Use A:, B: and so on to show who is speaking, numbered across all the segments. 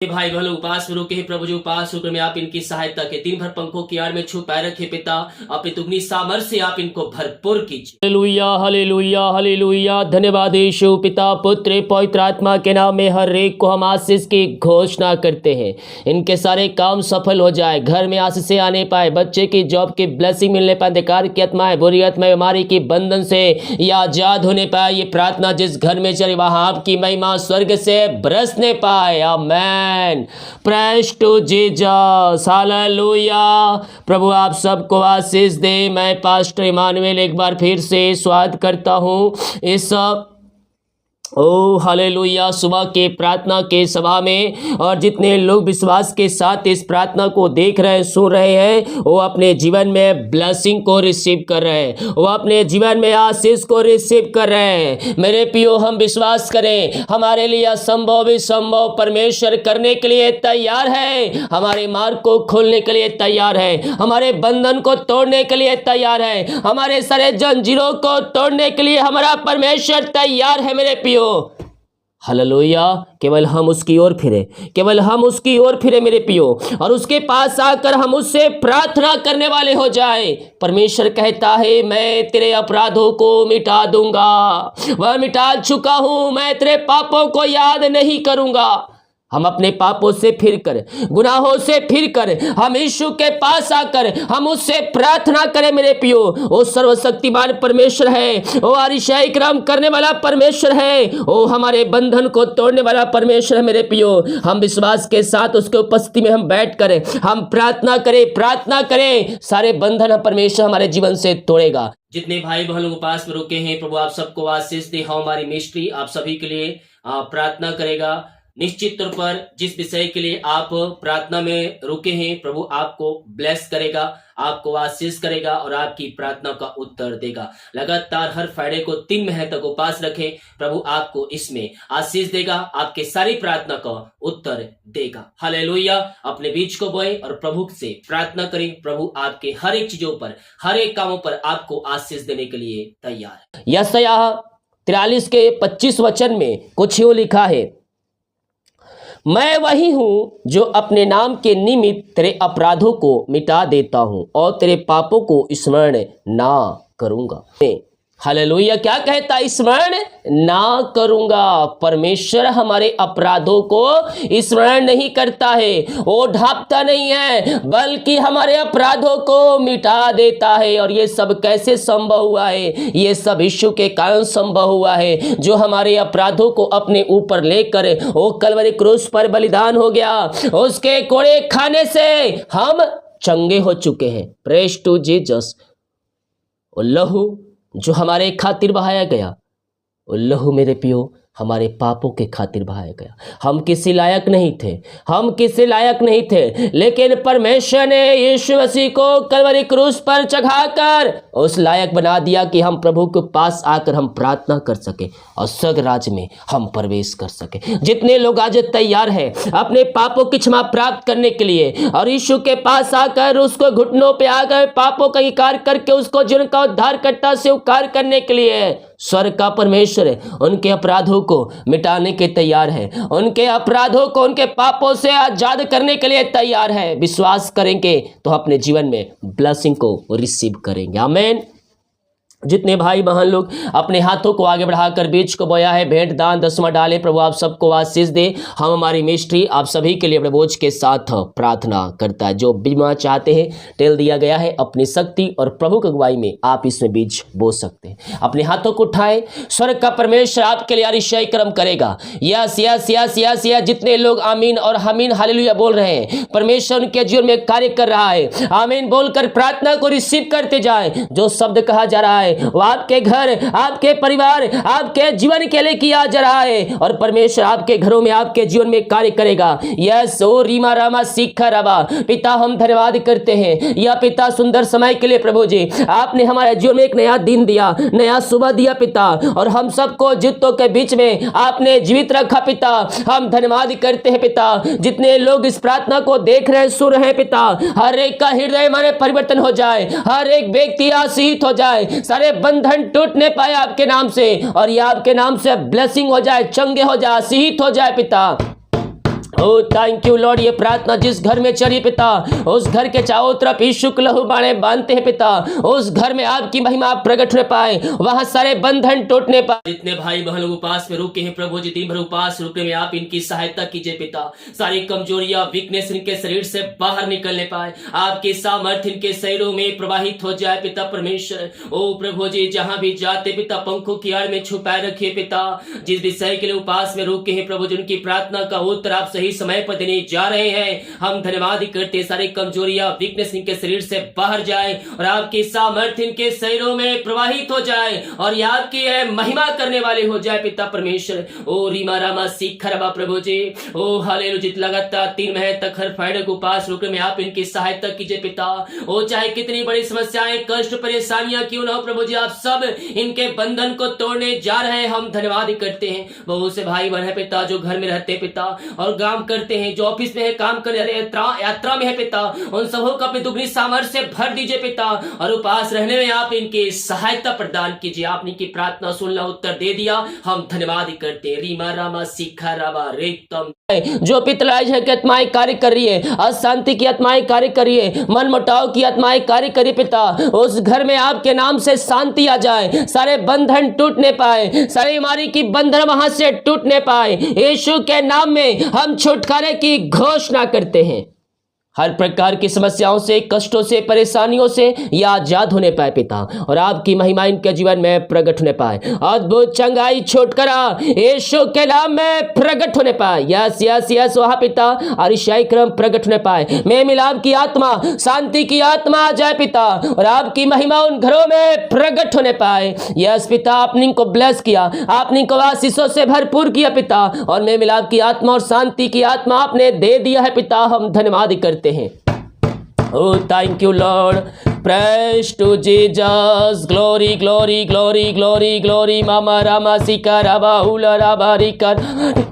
A: भाई बहनों, उपास में रुके हैं प्रभु जी, उपास शुक्र में आप इनकी सहायता के दिन भर पंखों की आड़ में छुपाए रखे पिता, अपनी दुगनी सामर्थ से आप इनको भरपूर कीजिए। Hallelujah hallelujah hallelujah. धन्यवाद यीशु। पिता पुत्र पवित्र आत्मा के नाम में हर एक को हम आशीष की घोषणा करते हैं। इनके सारे काम सफल हो जाए, घर में आशीष आने पाए, बच्चे की जॉब की ब्लेसिंग मिलने पाए, अंधकार की आत्माएं बुरी आत्माएं बीमारी की बंधन से ये आजाद होने पाए। ये प्रार्थना जिस घर में चले वहां आपकी महिमा स्वर्ग से बरसने पाए। Amen. Praise to Jesus. Hallelujah. प्रभु आप सबको आशीष दे। मैं पास्टर इमानुएल एक बार फिर से स्वागत करता हूँ इस हालेलुया सुबह के प्रार्थना के सभा में। और जितने लोग विश्वास के साथ इस प्रार्थना को देख रहे हैं, सुन रहे हैं, वो अपने जीवन में ब्लेसिंग को रिसीव कर रहे हैं, वो अपने जीवन में आशीष को रिसीव कर रहे हैं। मेरे प्रियो, हम विश्वास करें, हमारे लिए असंभव भी संभव परमेश्वर करने के लिए तैयार है। हमारे मार्ग को खोलने के लिए तैयार है, हमारे बंधन को तोड़ने के लिए तैयार है, हमारे सारे जंजीरों को तोड़ने के लिए हमारा परमेश्वर तैयार है। मेरे प्रियो, हालेलुया। केवल हम उसकी ओर फिरे, केवल हम उसकी ओर फिरे मेरे पियो, और उसके पास आकर हम उससे प्रार्थना करने वाले हो जाए। परमेश्वर कहता है, मैं तेरे अपराधों को मिटा दूंगा, वह मिटा चुका हूं, मैं तेरे पापों को याद नहीं करूंगा। हम अपने पापों से फिरकर, गुनाहों से फिरकर हम यीशु के पास आकर हम उससे प्रार्थना करें। मेरे पियो, वो सर्वशक्तिमान परमेश्वर है, वो अतिशय कर्म करने वाला परमेश्वर है, वो हमारे बंधन को तोड़ने वाला परमेश्वर है। मेरे पियो, हम विश्वास के साथ उसके उपस्थिति में हम बैठ कर हम प्रार्थना करें। सारे बंधन परमेश्वर हमारे जीवन से तोड़ेगा। जितने भाई बहन लोग उपास में रुके हैं, प्रभु आप सबको आशीष दे। हमारी मिनिस्ट्री आप सभी के लिए प्रार्थना करेगा। निश्चित तौर पर जिस विषय के लिए आप प्रार्थना में रुके हैं, प्रभु आपको ब्लेस करेगा, आपको आशीष करेगा और आपकी प्रार्थना का उत्तर देगा। लगातार हर फ्राइडे को 3 महीने तक उपास रखें, प्रभु आपको इसमें आशीष देगा, आपके सारी प्रार्थना का उत्तर देगा। हालेलुया। अपने बीज को बोए और प्रभु से प्रार्थना करें। प्रभु आपके हर एक चीजों पर, हर एक कामों पर आपको आशीष देने के लिए तैयार है। यशायाह 43 के 25 वचन में कुछ यूं लिखा है, मैं वही हूं जो अपने नाम के निमित्त तेरे अपराधों को मिटा देता हूं और तेरे पापों को स्मरण ना करूंगा। हालेलुया। क्या कहता है? स्मरण ना करूंगा। परमेश्वर हमारे अपराधों को स्मरण नहीं करता है, वो ढांपता नहीं है, बल्कि हमारे अपराधों को मिटा देता है। और ये सब कैसे संभव हुआ है? ये सब यीशु के कारण संभव हुआ है, जो हमारे अपराधों को अपने ऊपर लेकर वो कलवरी क्रूस पर बलिदान हो गया। उसके कोड़े खाने से हम चंगे हो चुके हैं। Praise to Jesus. वो लहू जो हमारे खातिर बहाया गया, वो लहू मेरे पियो हमारे पापों के खातिर बहाया गया। हम किसी लायक नहीं थे, लेकिन परमेश्वर ने यीशु मसीह को कलवरी क्रूस पर चढ़ाकर उस लायक बना दिया कि हम प्रभु के पास आकर हम प्रार्थना कर सके और स्वर्ग राज्य में हम प्रवेश कर सके। जितने लोग आज तैयार हैं अपने पापों की क्षमा प्राप्त करने के लिए और यीशु के पास आकर उसको घुटनों पे आकर पापों का इकार करके उसको जीवन का उद्धारकर्ता स्वीकार करने के लिए स्वर्ग का परमेश्वर उनके अपराधों को मिटाने के तैयार है, उनके अपराधों को, उनके पापों से आजाद करने के लिए तैयार है। विश्वास करेंगे तो अपने जीवन में ब्लेसिंग को रिसीव करेंगे। आमीन। जितने भाई बहन लोग अपने हाथों को आगे बढ़ाकर बीज को बोया है, भेंट दान दसवां डाले, प्रभु आप सबको आशीष दे। हम हमारी मिनिस्ट्री आप सभी के लिए बड़े बोझ के साथ प्रार्थना करता है। जो बीमा चाहते हैं, टेल दिया गया है, अपनी शक्ति और प्रभु की अगुवाई में आप इसमें बीज बो सकते हैं। अपने हाथों को उठाएं, स्वर्ग का परमेश्वर आपके लिए अतिशय कर्म करेगा। Yes yes yes yes yes. जितने लोग आमीन और हमीन हालेलुया बोल रहे हैं, परमेश्वर उनके जीवन में कार्य कर रहा है। आमीन बोलकर प्रार्थना को रिसीव करते जाएं। जो शब्द कहा जा रहा है वो आपके घर, आपके परिवार, आपके जीवन के लिए किया जा रहा है और परमेश्वर आपके घरों में, आपके जीवन में कार्य करेगा। यस ओ रीमा रामा सीखा रबा। पिता, हम धन्यवाद करते हैं या पिता सुंदर समय के लिए। प्रभु जी, आपने हमारे जीवन में एक नया दिन दिया, नया सुबह दिया पिता, और हम सबको जितों के बीच में आपने जीवित रखा पिता। हम धन्यवाद करते हैं पिता। जितने लोग इस प्रार्थना को देख रहे हैं, सुन रहे हैं पिता, हर एक का हृदय में परिवर्तन हो जाए, हर एक व्यक्ति आशीषित हो जाए, सारे बंधन टूटने पाए आपके नाम से, और ये आपके नाम से ब्लेसिंग हो जाए, चंगे हो जाए, आशीषित हो जाए पिता। ओ थैंक यू लॉर्ड। ये प्रार्थना जिस घर में चली पिता, उस घर के चारों तरफ यीशु के लहू बाणे बांधते हैं पिता। उस घर में आपकी महिमा प्रकट हो पाए, वहां सारे बंधन टूटने पाए। जितने भाई बहन लोग उपास में रुके हैं प्रभु जी, दिन भर उपास रुकने में आप इनकी सहायता कीजिए पिता। सारी कमजोरियां, वीकनेस इनके शरीर से बाहर निकलने पाए, आपके सामर्थ्य इनके शरीरों में प्रवाहित हो जाए पिता परमेश्वर। ओ प्रभु जी, जहां भी जाते पिता पंखों की आड़ में छुपाए रखिए पिता। जिस विषय के लिए उपास में रुके हैं प्रभु जी, उनकी प्रार्थना का उत्तर आप सही समय पर देने जा रहे हैं। हम धन्यवाद करते, सारी कमजोरियां, वीकनेस इनके शरीर से बाहर जाए और आपकी सामर्थ्य इनके शरीरों में प्रवाहित हो जाए और ये आपकी महिमा करने वाले हो जाए पिता परमेश्वर। ओ रीमा रामा सीखरबा प्रभु जी, ओ हालेलुया। जित लगातार 3 महीने तक हर फ्राइडे को उपास रुकने में आप इनकी सहायता कीजिए पिता। ओ चाहे कितनी बड़ी समस्याएं, कष्ट, परेशानियां क्यों ना हो प्रभु जी, आप सब इनके बंधन को तोड़ने जा रहे हैं। हम धन्यवाद करते हैं। बहुत से भाई बहन है पिता जो घर में रहते हैं पिता और काम करते हैं, जो ऑफिस में है, काम करने यात्रा में है पिता, उन सबों को अपनी दुगनी सामर्थ्य से भर दीजिए पिता और उपास रहने में आप इनकी सहायता प्रदान कीजिए। आपने की प्रार्थना सुनना, उत्तर दे दिया, हम धन्यवाद करते हैं। रीमा रामा सीखा रामा रेतम। जो पितलाइज है कि आत्माएं कार्य कर रही है, अशांति की आत्माएं कार्य कर रही है, मन मुटाव की आत्माएं कार्य करी पिता, उस घर में आपके नाम से शांति आ जाए, सारे बंधन टूटने पाए, सारी बीमारी की बंधन वहां से टूटने पाए। यीशु के नाम में हम छुटकारे की घोषणा करते हैं। हर प्रकार की समस्याओं से, कष्टों से, परेशानियों से ये आजाद होने पाए पिता और आपकी महिमा इनके जीवन में प्रकट होने पाए। अद्भुत चंगाई, छुटकारा यीशु के नाम में प्रकट होने पाए। यस यस यस वहाँ पिता और ईसाई क्रम प्रकट होने पाए। मैं मिलाप की आत्मा, शांति की आत्मा आ जाए पिता और आपकी महिमा उन घरों में प्रकट होने पाए। यस पिता, आपने इनको ब्लेस किया, आपने इनको आशीषों से भरपूर किया पिता और मैं मिलाप की आत्मा और शांति की आत्मा आपने दे दिया है पिता। हम धन्यवाद करते हैं। Oh, thank you, Lord. Praise to Jesus. Glory, glory, glory, glory, glory. Mama Rama Sika Raba Hula Raba Rikar.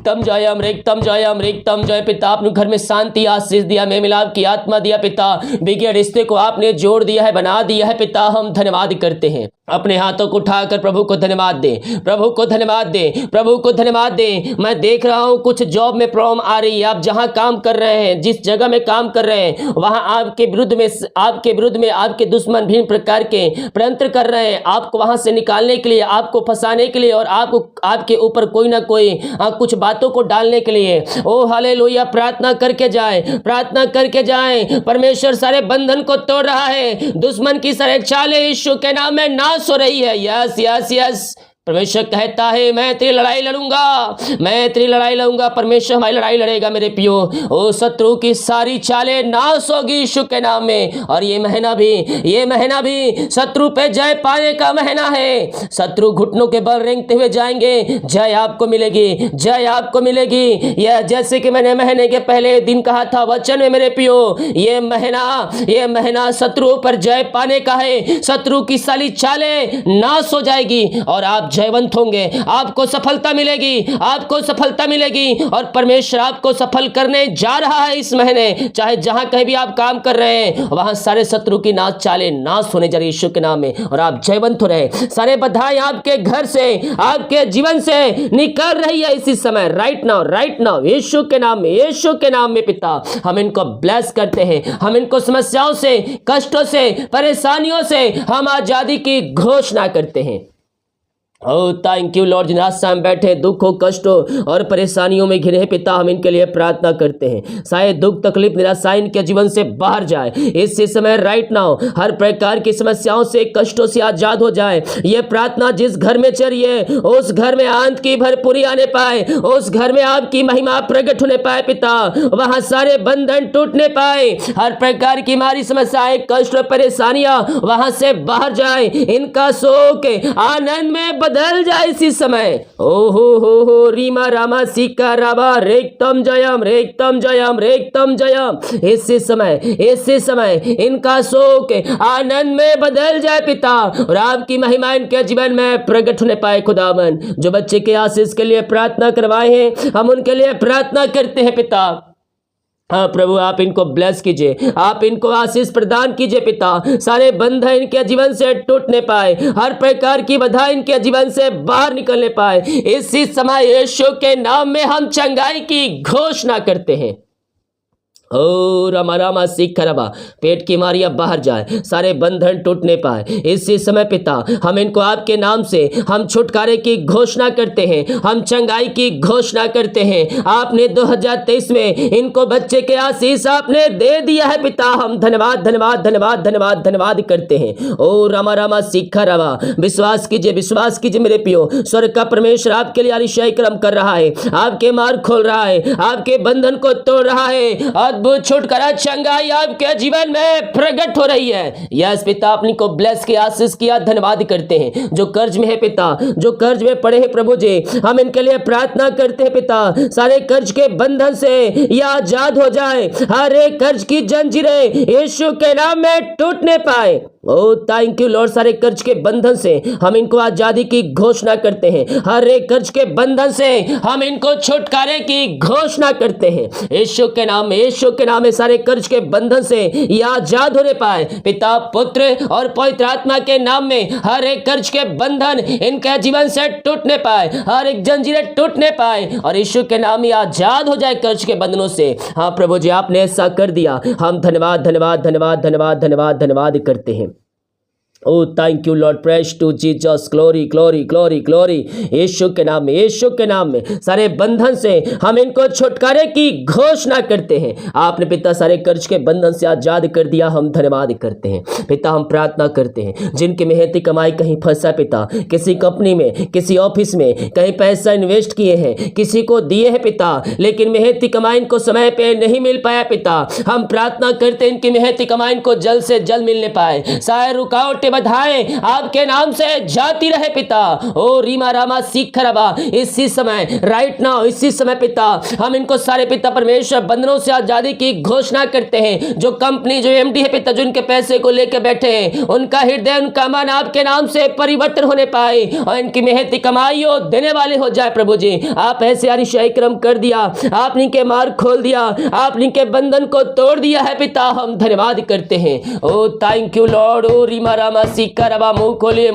A: रिक्तम Jayam, रिक्तम Jayam, रिक्तम जय। पिता आपने घर में शांति, आशीष दिया, मैं मिलाप की आत्मा दिया पिता, बिगड़े रिश्ते को आपने जोड़ दिया है, बना दिया है पिता। हम धन्यवाद करते हैं। अपने हाथों को उठाकर प्रभु को धन्यवाद दे, प्रभु को धन्यवाद दे, प्रभु को धन्यवाद दे। मैं देख रहा हूँ कुछ जॉब में प्रॉब्लम आ रही है। आप जहाँ काम कर रहे हैं, जिस जगह में काम कर रहे हैं, वहाँ आपके विरुद्ध में आपके दुश्मन भिन्न प्रकार के प्रयत्न कर रहे हैं, आपको वहाँ से निकालने के लिए, आपको फंसाने के लिए और आपके ऊपर कोई ना कोई कुछ बातों को डालने के लिए। ओ हालेलुया, प्रार्थना करके जाए, प्रार्थना करके जाए। परमेश्वर सारे बंधन को तोड़ रहा है, दुश्मन की सारे चालें यीशु के नाम में नाश हो रही है। यस यस यस, परमेश्वर कहता है मैं तेरी लड़ाई लड़ूंगा, मैं तेरी लड़ाई लड़ूंगा। परमेश्वर हमारी लड़ाई लड़ेगा मेरे पियो। ओ शत्रु की सारी चालें नाश होगी यीशु के नाम में। और ये महीना भी शत्रु पे जय पाने का महीना है। शत्रु घुटनों के बल रेंगते हुए जाएंगे, जय आपको मिलेगी, जय आपको मिलेगी। यह जैसे कि मैंने महीने के पहले दिन कहा था वचन में मेरे पियो, ये महीना शत्रु पर जय पाने का है। शत्रु की सारी चालें नाश हो जाएगी और आप जयवंत होंगे। आपको सफलता मिलेगी, आपको सफलता मिलेगी और परमेश्वर आपको सफल करने जा रहा है इस महीने। चाहे जहां कहीं भी आप काम कर रहे हैं, वहां सारे शत्रु की चालें नाश होने जा रही यीशु के नाम में और आप जयवंत हो रहे। सारे बधाई आपके घर से, आपके जीवन से निकल रही है इसी समय, राइट नाउ यीशु के नाम में, यीशु के नाम में पिता हम इनको ब्लेस करते हैं। हम इनको समस्याओं से, कष्टों से, परेशानियों से हम आजादी की घोषणा करते हैं। Oh thank you Lord. जिन आशा में बैठे दुखों, कष्टों और परेशानियों में घिरे पिता, हम इनके लिए प्रार्थना करते हैं। शायद दुख, तकलीफ, निराशा इनके जीवन से बाहर जाए इसी समय, राइट नाउ हर प्रकार की समस्याओं से, कष्टों से आजाद हो जाए। ये प्रार्थना जिस घर में चल रही है, उस घर में आनंद की भरपूरी आने पाए, उस घर में आपकी महिमा प्रकट होने पाए पिता, वहां सारे बंधन टूटने पाए, हर प्रकार की हमारी समस्याएं, कष्ट और परेशानियां वहां से बाहर जाए, इनका शोक आनंद में बदल जाए इसी समय। ओहो हो रीमा रामा सीका राबा रेक्तम जयम, रेक्तम जयम, रेक्तम जयम। इसी समय इनका शोक आनंद में बदल जाए पिता और आपकी महिमा इनके जीवन में प्रकट होने पाए। खुदावन, जो बच्चे के आशीष के लिए प्रार्थना करवाए हैं, हम उनके लिए प्रार्थना करते हैं पिता। हाँ प्रभु, आप इनको ब्लेस कीजिए, आप इनको आशीष प्रदान कीजिए पिता। सारे बंधन इनके जीवन से टूटने पाए, हर प्रकार की बाधा इनके जीवन से बाहर निकलने पाए। इसी समय यीशु के नाम में हम चंगाई की घोषणा करते हैं। ओ रामा रामा सीख रबा, पेट की बीमारियां बाहर जाए, सारे बंधन टूटने पाए। इसी समय पिता, हम इनको आपके नाम से हम छुटकारे की घोषणा करते हैं, हम चंगाई की घोषणा करते हैं। आपने 2023 में इनको बच्चे के आशीष आपने दे दिया है पिता। हम धन्यवाद धन्यवाद धन्यवाद धन्यवाद धन्यवाद करते हैं। ओ रामा रामा सीख रबा, विश्वास कीजिए मेरे पियो, स्वर्ग का परमेश्वर आपके लिए अतिशय कर्म कर रहा है, आपके मार्ग खोल रहा है, आपके बंधन को तोड़ रहा है। अद्भुत छुटकारा चंगाई आपके जीवन में प्रकट हो रही है। यस पिता, अपनी को ब्लेस किया, आशीष किया, धन्यवाद करते हैं। जो कर्ज में है पिता, जो कर्ज में पड़े हैं प्रभु जी, हम इनके लिए प्रार्थना करते हैं पिता। सारे कर्ज के बंधन से ये आजाद हो जाए, हर एक कर्ज की जंजीरें यीशु के नाम में टूटने पाए। ओ थैंक यू लॉर्ड, सारे कर्ज के बंधन से हम इनको आजादी की घोषणा करते हैं, हर एक कर्ज के बंधन से हम इनको छुटकारे की घोषणा करते हैं। यीशु के नाम में, यीशु के नाम में सारे कर्ज के बंधन से ये आजाद होने पाए। पिता, पुत्र और पवित्र आत्मा के नाम में हर एक कर्ज के बंधन इनके जीवन से टूटने पाए, हर एक जंजीरें टूटने पाए और यीशु के नाम में आजाद हो जाए कर्ज के बंधनों से। हाँ प्रभु जी, आपने ऐसा कर दिया, हम धन्यवाद धन्यवाद धन्यवाद धन्यवाद धन्यवाद धन्यवाद करते हैं। Oh thank you Lord, praise to Jesus, glory glory glory glory. यीशु के नाम में, यीशु के नाम में सारे बंधन से हम इनको छुटकारे की घोषणा करते हैं। आपने पिता सारे कर्ज के बंधन से आजाद कर दिया, हम धन्यवाद करते हैं। पिता, हम प्रार्थना करते हैं, जिनकी मेहनती कमाई कहीं फंसा पिता, किसी कंपनी में, किसी ऑफिस में कहीं पैसा इन्वेस्ट किए हैं, किसी को दिए हैं पिता, लेकिन मेहनती कमाई इनको समय पे नहीं मिल पाया पिता। हम प्रार्थना करते हैं इनकी मेहनती कमाई इनको जल्द से जल्द मिलने पाए, सारे रुकावटें बधाएं आपके नाम से जाती रहे पिता। ओ रीमा रामा सीख रबा, इसी समय राइट नाउ, इसी समय पिता, हम इनको सारे पिता परमेश्वर बंधनों से आजादी की घोषणा करते हैं। जो कंपनी, जो एमडी है पिता, जो इनके पैसे को लेकर बैठे हैं, उनका हृदय, उनका मन आपके नाम से परिवर्तन होने पाए और इनकी मेहनती कमाइयों देने वाले हो जाए। प्रभु जी, आप ऐसे अतिशय कर्म कर दिया, आपने इनके मार्ग खोल दिया, आपने इनके बंधन को तोड़ दिया है पिता। हम धन्यवाद करते हैं। Oh thank you Lord. ओ रीमा रामा सीखकर अब मुंह खोलिए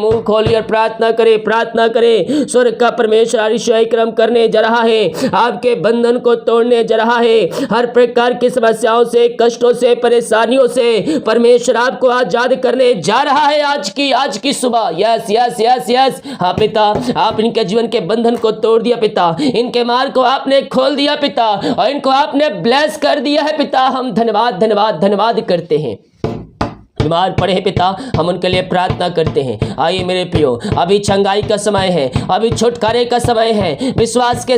A: और प्रार्थना करे। स्वर्ग का परमेश्वर अतिशय कर्म करने जा रहा है, आपके बंधन को तोड़ने जा रहा है। हर प्रकार की समस्याओं से, कष्टों से, परेशानियों से परमेश्वर आपको आजाद करने जा रहा है आज की सुबह। Yes yes yes yes. हाँ पिता, आप इनके जीवन के बंधन को तोड़ दिया पिता, इनके मार्ग को आपने खोल दिया पिता और इनको आपने ब्लेस कर दिया है पिता। हम धन्यवाद धन्यवाद धन्यवाद करते हैं। बीमार पड़े हैं पिता, हम उनके लिए प्रार्थना करते हैं। आइए मेरे प्रियो, अभी चंगाई का समय है, अभी छुटकारे का समय है। विश्वास के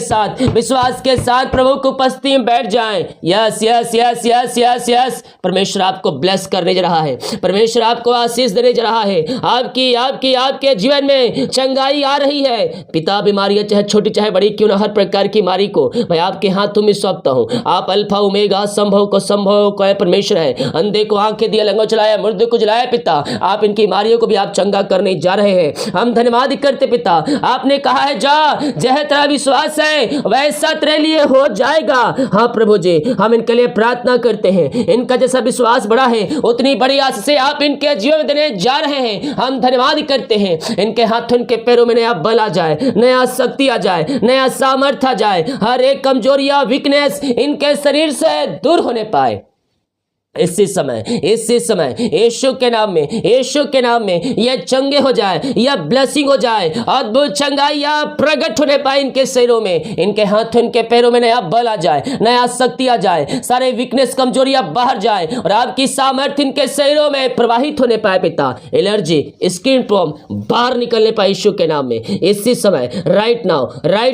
A: साथ प्रभु की उपस्थिति में बैठ जाएं। Yes yes yes yes yes yes. परमेश्वर आपको ब्लेस करने जा रहा है, परमेश्वर आपको आशीष देने जा रहा है। आपके जीवन में चंगाई आ रही है पिता। बीमारियां चाहे छोटी चाहे बड़ी क्यों ना, हर प्रकार की बीमारी को मैं आपके हाथों में सौंपता हूँ। आप अल्फा ओमेगा, संभव को संभव का परमेश्वर है। अंधे को आंखें दिया, लंगों चलाया, मुर्दे को जलाया पिता। आप इनकी बीमारियों को भी आप चंगा करने जा रहे हैं। हम धन्यवाद करते पिता। आपने कहा है जा जह तेरा विश्वास है वैसा तेरे लिए हो जाएगा। हाँ प्रभु जी, हम इनके लिए प्रार्थना करते हैं। इनका जैसा विश्वास बड़ा है, उतनी बड़ी आशीष से आप इनके जीवन में देने जा रहे हैं। हम धन्यवाद करते हैं। इनके हाथों, इनके पैरों में नया बल आ जाए, नया शक्ति आ जाए, नया सामर्थ्य आ जाए। हर एक कमजोरी या वीकनेस इनके शरीर से दूर होने पाए इसी समय यीशु के नाम में ये चंगे हो जाए, यह ब्लेसिंग हो जाए, अद्भुत चंगाई या प्रकट होने पाए इनके शरीरों में, इनके हाथों, इनके पैरों में नया बल आ जाए, नया शक्ति आ जाए, सारे वीकनेस, कमजोरियां बाहर जाए और आपकी सामर्थ्य इनके शरीरों में प्रवाहित होने पाए पिता। एलर्जी, स्किन प्रॉब्लम बाहर निकलने पाए यीशु के नाम में। इसी समय राइट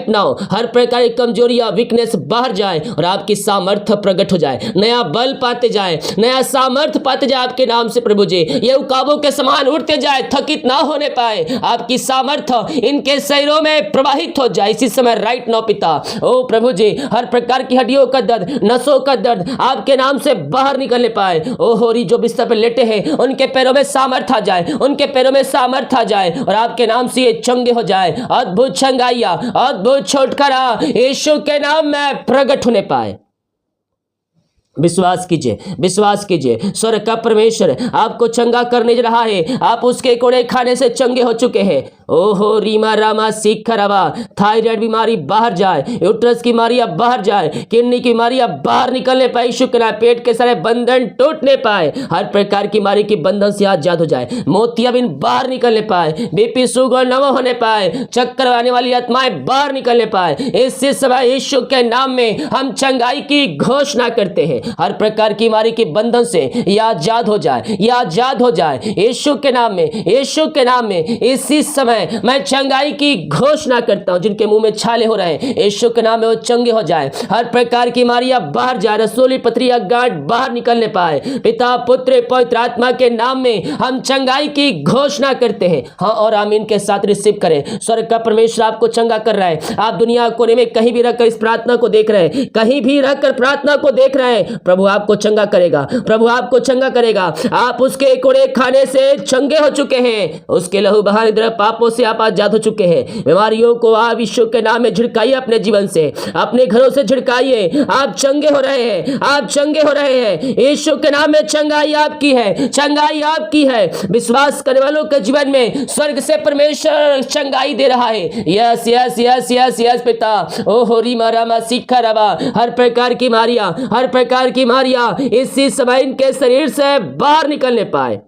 A: नाउ हर प्रकार की कमजोरियां, वीकनेस बाहर जाए और आपकी सामर्थ्य प्रकट हो जाए, नया बल पाते जाए, नया सामर्थ्य पाते जाए आपके नाम से। प्रभु जी, ये उकाबों के समान उड़ते जाए, थकित ना होने पाए, आपकी सामर्थ्य इनके शरीरों में प्रवाहित हो जाए इसी समय राइट नाउ पिता। ओ प्रभु जी, हर प्रकार की हड्डियों का दर्द, नसों का दर्द आपके नाम से बाहर निकलने पाए। ओ होरी, जो बिस्तर पर लेटे हैं उनके पैरों में सामर्थ्य आ जाए, उनके पैरों में सामर्थ्य आ जाए और आपके नाम से ये चंगे हो जाए। अद्भुत चंगाइया, अद्भुत छुटकारा यीशु के नाम में प्रकट होने पाए। विश्वास कीजिए, विश्वास कीजिए। स्वर्ग का परमेश्वर आपको चंगा करने जा रहा है। आप उसके कोड़े खाने से चंगे हो चुके हैं। ओहो रीमा रामा सीखा रवा। थायराइड बीमारी बाहर जाए, यूट्रस की बीमारी अब बाहर जाए, किडनी की बीमारी अब बाहर निकलने पाए, यीशु के नाम। पेट के सारे बंधन टूटने पाए, हर प्रकार की बीमारी के बंधन से आजाद हो जाए, मोतियाबिंद बाहर निकलने पाए, बीपी शुगर न होने पाए, चक्कर आने वाली आत्माएं बाहर निकलने पाए। इसी समय यीशु के नाम में हम चंगाई की घोषणा करते हैं। हर प्रकार की बीमारी के बंधन से यह आजाद हो जाए, यह आजाद हो जाए यीशु के नाम में, यीशु के नाम में। इसी समय मैं चंगाई की घोषणा करता हूं। जिनके मुंह में छाले हो रहे हैं, यीशु के नाम में वो चंगे हो जाए। हर प्रकार की बीमारियां बाहर जाए, रसोली पथरी गांठ बाहर निकलने पाए। पिता पुत्र पवित्र आत्मा के नाम में हम चंगाई की घोषणा करते हैं। हाँ और आमीन के साथ रिसीव करें। स्वर्ग का परमेश्वर आपको चंगा कर रहा है। आप दुनिया कोने में कहीं भी रहकर इस प्रार्थना को देख रहे हैं, कहीं भी रहकर प्रार्थना को देख रहे हैं, प्रभु आपको चंगा करेगा, प्रभु आपको चंगा करेगा। आप उसके कोड़े खाने से चंगे हो चुके हैं, उसके लहू बहाने द्वारा पापों से आप आजाद हो चुके हैं। बीमारियों को आप यीशु के नाम में झिड़काइए, अपने जीवन से, अपने घरों से झिड़काइए। आप चंगे हो रहे हैं, आप चंगे हो रहे हैं। यीशु के नाम में चंगाई आपकी है, चंगाई आपकी है। विश्वास करने वालों के जीवन में स्वर्ग से परमेश्वर चंगाई दे रहा है। Yes yes yes yes yes पिता। ओ होरी मारा सीखा रवा। हर प्रकार की बीमारियां, हर प्रकार की बीमारियां इसी समय इनके शरीर से बाहर निकलने पाए।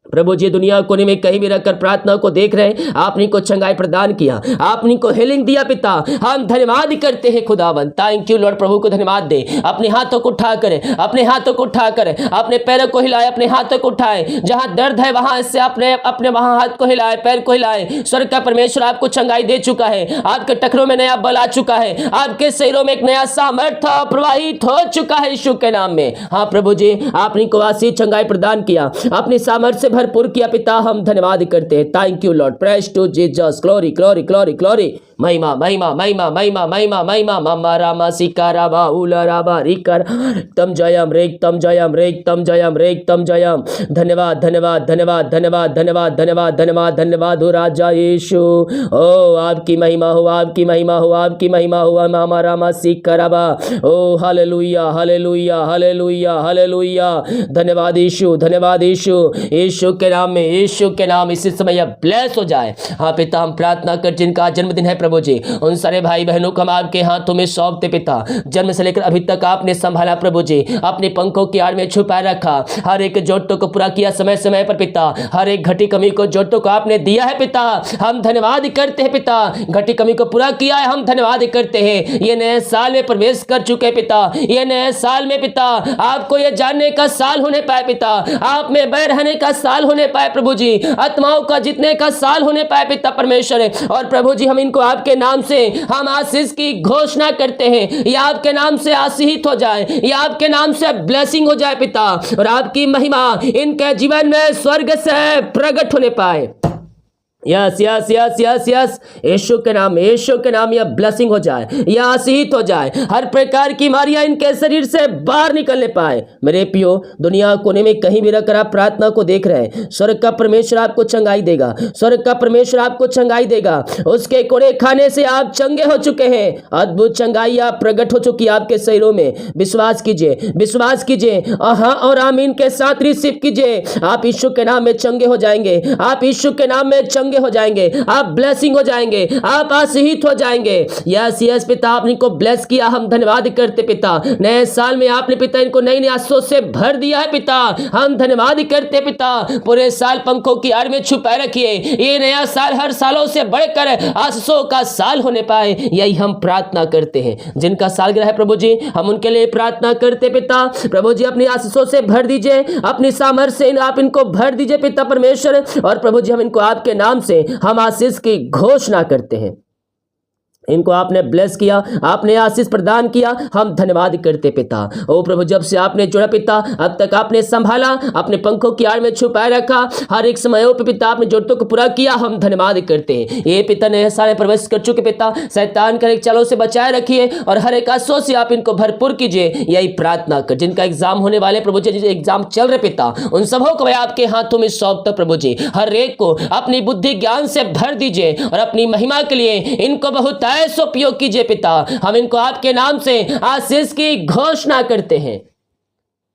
A: प्रभु जी दुनिया कोने में कहीं भी रहकर प्रार्थना को देख रहे हैं, आपने को चंगाई प्रदान किया, आपने को हीलिंग दिया पिता। हम धन्यवाद करते हैं खुदावन। Thank you Lord. प्रभु को धन्यवाद दे। अपने हाथों को उठा कर, अपने हाथों को उठा कर, अपने पैरों को हिलाए, अपने हाथों को उठाए। जहां दर्द है वहां से अपने वहां हाथ को हिलाए, पैर को हिलाए। स्वर्ग का परमेश्वर आपको चंगाई दे चुका है। आपके टखनों में नया बल आ चुका है, आपके शरीरों में एक नया सामर्थ्य प्रवाहित हो चुका है यीशु के नाम में। हाँ प्रभु जी आपने को आशीष चंगाई प्रदान किया, अपनी सामर्थ्य से भरपूर किया पिता। हम धन्यवाद करते हैं। Thank you Lord. Praise to Jesus. Glory glory glory glory. महिमा महिमा महिमा महिमा महिमा महिमा ममा रामा सिका रामा उला रामा रिकर तम जयम रेक तम जयम रेक तम जयम रेक तम जयम। धन्यवाद धन्यवाद धन्यवाद धन्यवाद धन्यवाद धन्यवाद धन्यवाद धन्यवाद हो राजा यीशु। ओ आपकी महिमा हो, आपकी महिमा हो, आपकी महिमा हो। मामा रामा सिका रामा। ओ हालेलुया हालेलुया हालेलुया हालेलुया। धन्यवाद यीशु, धन्यवाद यीशु। यीशु के नाम में, यीशु के नाम इसी समय ब्लेस हो जाए। हाँ पिता हम प्रार्थना कर जिनका जन्मदिन है प्रभु जी, उन सारे भाई बहनों को हम आपके हाथों में सौंपते पिता। जन्म से लेकर अभी तक आपने संभाला प्रभु जी, अपने पंखों की आड़ में छुपाए रखा। हर एक जरूरतों को पूरा किया समय समय पर पिता। हर एक घटी कमी को जरूरतों को आपने दिया है पिता। हम धन्यवाद करते हैं पिता। घटी कमी को पूरा किया है, हम धन्यवाद करते हैं। ये नए साल में प्रवेश कर चुके पिता। ये नए साल में पिता आपको ये जानने का साल होने पाए पिता। आप में बैर रहने का साल होने पाए प्रभु जी। आत्माओं का जीतने का साल होने पाए पिता परमेश्वर। और प्रभु जी हम इनको आपके नाम से हम आशीष की घोषणा करते हैं। ये आपके नाम से आशीषित हो जाए, ये आपके नाम से ब्लेसिंग हो जाए पिता। और आपकी महिमा इनके जीवन में स्वर्ग से प्रकट होने पाए। Yes yes yes yes yes. यीशु के नाम, यीशु के नाम यह ब्लेसिंग हो जाए, यह आशीषित हो जाए। हर प्रकार की बीमारियां इनके शरीर से बाहर निकलने पाए। मेरे प्रियो दुनिया कोने में कहीं भी रहकर आप प्रार्थना को देख रहे हैं, स्वर्ग का परमेश्वर आपको चंगाई देगा, स्वर्ग का परमेश्वर आपको चंगाई देगा। उसके कोड़े खाने से आप चंगे हो चुके हैं। अद्भुत चंगाई आप प्रकट हो चुकी है आपके शरीरों में। विश्वास कीजिए, विश्वास कीजिए। हाँ और आमीन के साथ रिसीव कीजिए। आप यीशु के नाम में चंगे हो जाएंगे, आप यीशु के नाम में चंगे हो जाएंगे, आप ब्लेसिंग हो जाएंगे, आप आशीषित हो जाएंगे। यस यस पिता आपने को ब्लेस किया, हम धन्यवाद करते पिता। नए साल में आपने पिता इनको नई नई आशीषों से भर दिया है पिता। हम धन्यवाद करते पिता। पूरे साल पंखों की आड़ में छुपाए रखिए। ये नया साल हर सालों से बढ़कर आशीषों का साल होने पाए, यही हम प्रार्थना करते हैं। जिनका सालगिरह है प्रभु जी हम उनके लिए प्रार्थना करते पिता। प्रभु जी अपनी आशीषों से भर दीजिए, अपनी सामर्थ्य से आप इनको भर दीजिए पिता परमेश्वर। और प्रभु जी हम इनको आपके नाम से हम आशीष की घोषणा करते हैं। इनको आपने ब्लेस किया, आपने आशीष प्रदान किया, हम धन्यवाद करते पिता। ओ प्रभु जब से आपने जोड़ा पिता अब तक आपने संभाला, अपने पंखों की आड़ में छुपाए रखा। हर एक समयों पे पिता आपने जरूरतों को पूरा किया, हम धन्यवाद करते हैं। ये पिता नए साल में प्रवेश कर चुके पिता, शैतान के चालों से बचाए रखिए और हर एक आशीषों से आप इनको भरपूर कीजिए। यही प्रार्थना कर। जिनका एग्जाम होने वाले प्रभु जी, एग्जाम चल रहे पिता, उन सबों को आपके हाथों में सौंपता प्रभु जी। हर एक को अपनी बुद्धि ज्ञान से भर दीजिए और अपनी महिमा के लिए इनको बहुत ऐसा उपयोग कीजिए पिता। हम इनको आपके नाम से आशीष की घोषणा करते हैं।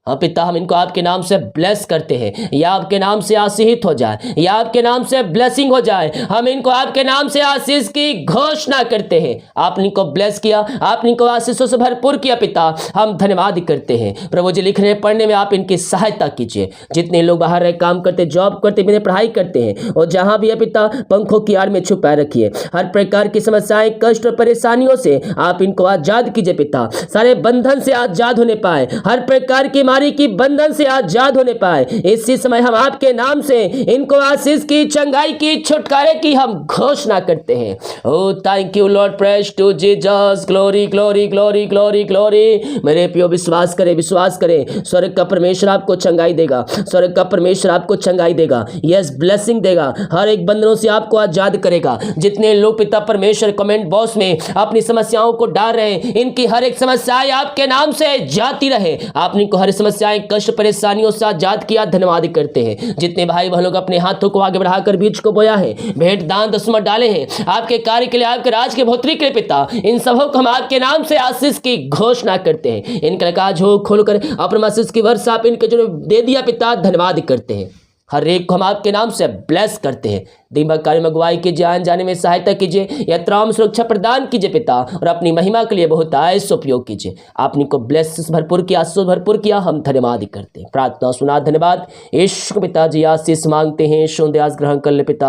A: हाँ पिता, हम इनको आपके नाम से ब्लेस करते हैं, या आपके नाम से आशीषित हो जाए, या आपके नाम से ब्लेसिंग हो जाए। हम इनको आपके नाम से आशीष की घोषणा करते हैं। आपने इनको ब्लेस किया, आपने इनको आशीषों से भरपूर किया पिता, हम धन्यवाद करते हैं। प्रभु जी, लिखने पढ़ने में आप इनकी सहायता कीजिए। जितने लोग बाहर रह काम करते, जॉब करते, बिना पढ़ाई करते हैं, और जहाँ भी है पिता, पंखों की आड़ में छुपाए रखिए। हर प्रकार की समस्याएं, कष्ट और परेशानियों से आप इनको आजाद कीजिए पिता। सारे बंधन से आजाद होने पाए, हर प्रकार की बीमारी की बंधन से आजाद होने पाए। इसी समय हम आपके नाम से इनको आशीष की, चंगाई की, छुटकारे की हम घोषणा करते हैं। Oh thank you Lord, praise to Jesus, glory glory glory glory glory. मेरे प्रियो, विश्वास करें, विश्वास करें, स्वर्ग का परमेश्वर आपको चंगाई देगा, स्वर्ग का परमेश्वर आपको चंगाई देगा, यस ब्लेसिंग देगा, हर एक बंधनों से आपको आजाद करेगा। जितने लोग पिता परमेश्वर कमेंट बॉक्स में अपनी समस्याओं को डाल रहे हैं, इनकी हर एक समस्याएं आपके नाम से जाती रहे। आपने को हर समस्याएं, कष्ट, परेशानियों से आजाद किया, धन्यवाद करते हैं। जितने भाई बहनों को अपने हाथों को आगे बढ़ाकर बीज को बोया है, भेंट दान दशमलव डाले हैं आपके कार्य के लिए, आपके राज के भोतरी के लिए पिता, इन सबों को हम आपके नाम से आशीष की घोषणा करते हैं। इनका काज हो खोलकर अपने आशीष की वर्षा आप इनके जो दे दिया पिता, धन्यवाद करते हैं। हर एक को हम आपके नाम से ब्लेस करते हैं। दिन भर कार्य में अगुवाई कीजिए, आने जाने में सहायता कीजिए, यात्राओं में सुरक्षा प्रदान कीजिए पिता, और अपनी महिमा के लिए बहुत आयस उपयोग कीजिए। आपने को ब्लेस भरपूर किया, आशीष भरपूर किया, हम धन्यवाद करते हैं। प्रार्थना सुना, धन्यवाद। यीशु पिताजी आशीष मांगते हैं, शुद्ध ग्रहण कर ले पिता,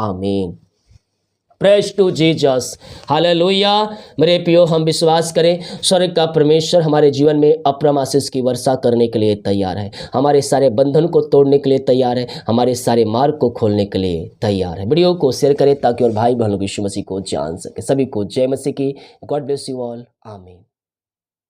A: आमीन। Praise to Jesus, hallelujah. मेरे प्रियो, हम विश्वास करें, स्वर्ग का परमेश्वर हमारे जीवन में अपरम आशीष की वर्षा करने के लिए तैयार है, हमारे सारे बंधन को तोड़ने के लिए तैयार है, हमारे सारे मार्ग को खोलने के लिए तैयार है। वीडियो को शेयर करें ताकि और भाई बहनों यीशु मसीह को जान सके। सभी को जय मसीह की। गॉड ब्लेस यू ऑल, आमीन।